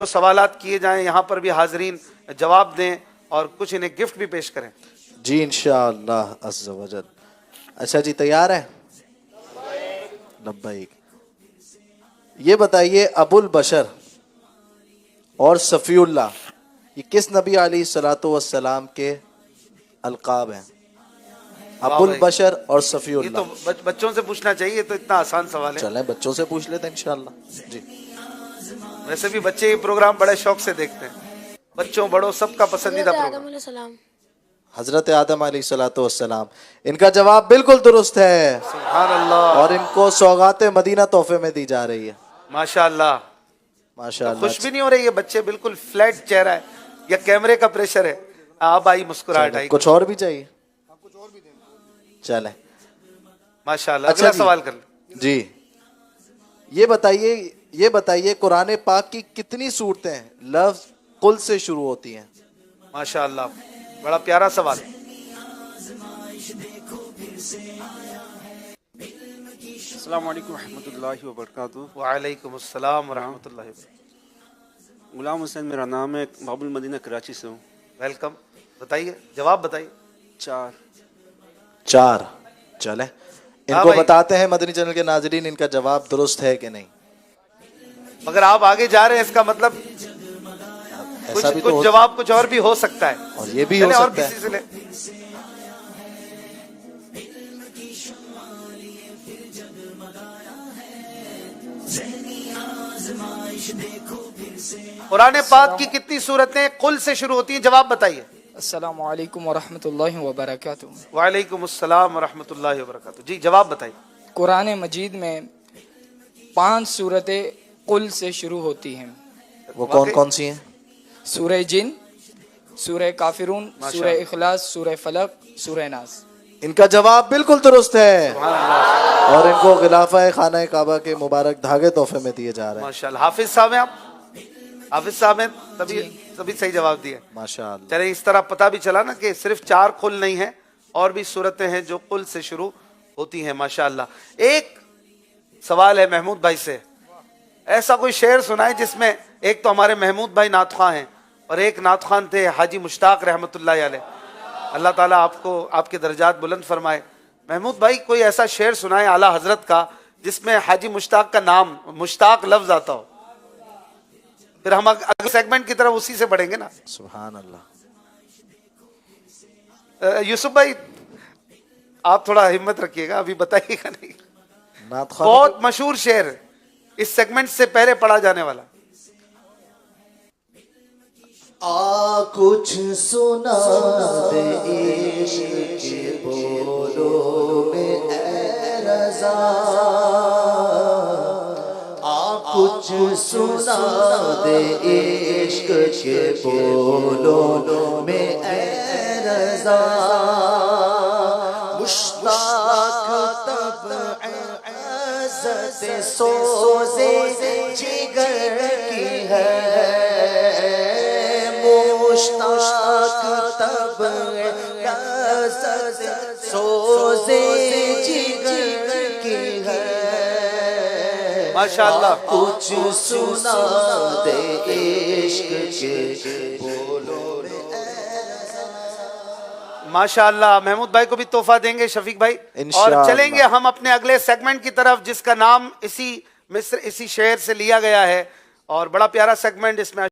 سوالات کیے جائیں، یہاں پر بھی حاضرین جواب دیں اور کچھ انہیں گفٹ بھی پیش کریں. جی انشاءاللہ عز و جل. اچھا جی تیار ہے؟ لبیک. یہ بتائیے ابو البشر اور صفی اللہ یہ کس نبی علیہ الصلوۃ والسلام کے القاب ہیں؟ ابو البشر اور صفی یہ تو اللہ. بچوں سے پوچھنا چاہیے، تو اتنا آسان سوال ہے. چلیں بچوں سے پوچھ لیتے ہیں انشاءاللہ. جی ویسے بھی بچے یہ پروگرام بڑے شوق سے دیکھتے ہیں، بچوں بڑوں سب کا پسندیدہ پروگرام. حضرت آدم علیہ الصلوۃ والسلام. ان کا جواب بالکل درست ہے. سبحان اللہ. اور ان کو سوغات مدینہ تحفے میں دی جا رہی ہے. ماشاءاللہ. ماشاءاللہ. خوش بھی نہیں ہو رہی یہ بچے، بالکل فلیٹ چہرہ ہے، یا کیمرے کا پریشر ہے؟ اب آئی مسکراہٹ آئی. کچھ اور بھی چاہیے؟ چلیں ماشاءاللہ. اچھا اگلا جی. سوال کر لیں. جی یہ بتائیے قرآن پاک کی کتنی صورتیں لفظ قل سے شروع ہوتی ہیں؟ ماشاءاللہ بڑا پیارا سوال. السلام علیکم ورحمۃ اللہ وبرکاتہ. وعلیکم السلام ورحمۃ اللہ وبرکاتہ. غلام حسین میرا نام ہے، باب المدینہ کراچی سے ہوں. ویلکم. بتائیے جواب بتائیے. 4. چلیں ان کو بتاتے ہیں مدنی چینل کے ناظرین ان کا جواب درست ہے کہ نہیں. مگر آپ آگے جا رہے ہیں، اس کا مطلب کچھ جواب کچھ اور بھی ہو سکتا ہے، اور یہ بھی ہو سکتا کسی سے لیں. قرآن پاک کی کتنی صورتیں قل سے شروع ہوتی ہیں؟ جواب بتائیے. السلام علیکم ورحمۃ اللہ وبرکاتہ. وعلیکم السلام ورحمۃ اللہ وبرکاتہ. جی جواب بتائیے. قرآن مجید میں 5 صورتیں قل سے شروع ہوتی ہیں. وہ کون کون سی ہیں؟ سورہ جن، سورہ کافرون، سورہ اخلاص، سورہ فلق، سورہ ناس. ان کا جواب بالکل درست ہے، اور ان کو غلافہ خانہ کعبہ کے مبارک دھاگے تحفے میں دیے جا رہے ہیں. ماشاءاللہ. حافظ صاحب ہیں آپ؟ حافظ صاحب ہیں تبھی صحیح جواب دیا. ماشاءاللہ. چلے اس طرح پتہ بھی چلا نا کہ صرف 4 قل نہیں ہیں، اور بھی صورتیں ہیں جو قل سے شروع ہوتی ہیں. ماشاءاللہ. ایک سوال ہے محمود بھائی سے، ایسا کوئی شعر سنائے جس میں، ایک تو ہمارے محمود بھائی نعت خواں ہیں، اور ایک نعت خواں تھے حاجی مشتاق رحمۃ اللہ علیہ. اللہ تعالیٰ آپ کو آپ کے درجات بلند فرمائے. محمود بھائی کوئی ایسا شعر سنائے اعلیٰ حضرت کا جس میں حاجی مشتاق کا نام، مشتاق لفظ آتا ہو، پھر ہم اگلے سیگمنٹ کی طرف اسی سے بڑھیں گے نا. سبحان اللہ. یوسف بھائی آپ تھوڑا ہمت رکھیے گا، ابھی بتائیے گا نہیں. نعت خواہ بہت مشہور شعر اس سیگمنٹ سے پہلے پڑھا جانے والا. کچھ سنا دے عشق کے بولوں میں اے رضا، کچھ سنا دے عشق کے بولوں میں اے رضا. مشتاق طبع عزت سوزے جگر کی ہے، مشتاق طبع عزت سوزے جگر کی ہے. ماشاءاللہ. کچھ سنا دے عشق کے بولوں. ماشاءاللہ. محمود بھائی کو بھی تحفہ دیں گے شفیق بھائی، اور چلیں گے ہم اپنے اگلے سیگمنٹ کی طرف جس کا نام اسی شعر سے لیا گیا ہے، اور بڑا پیارا سیگمنٹ اس میں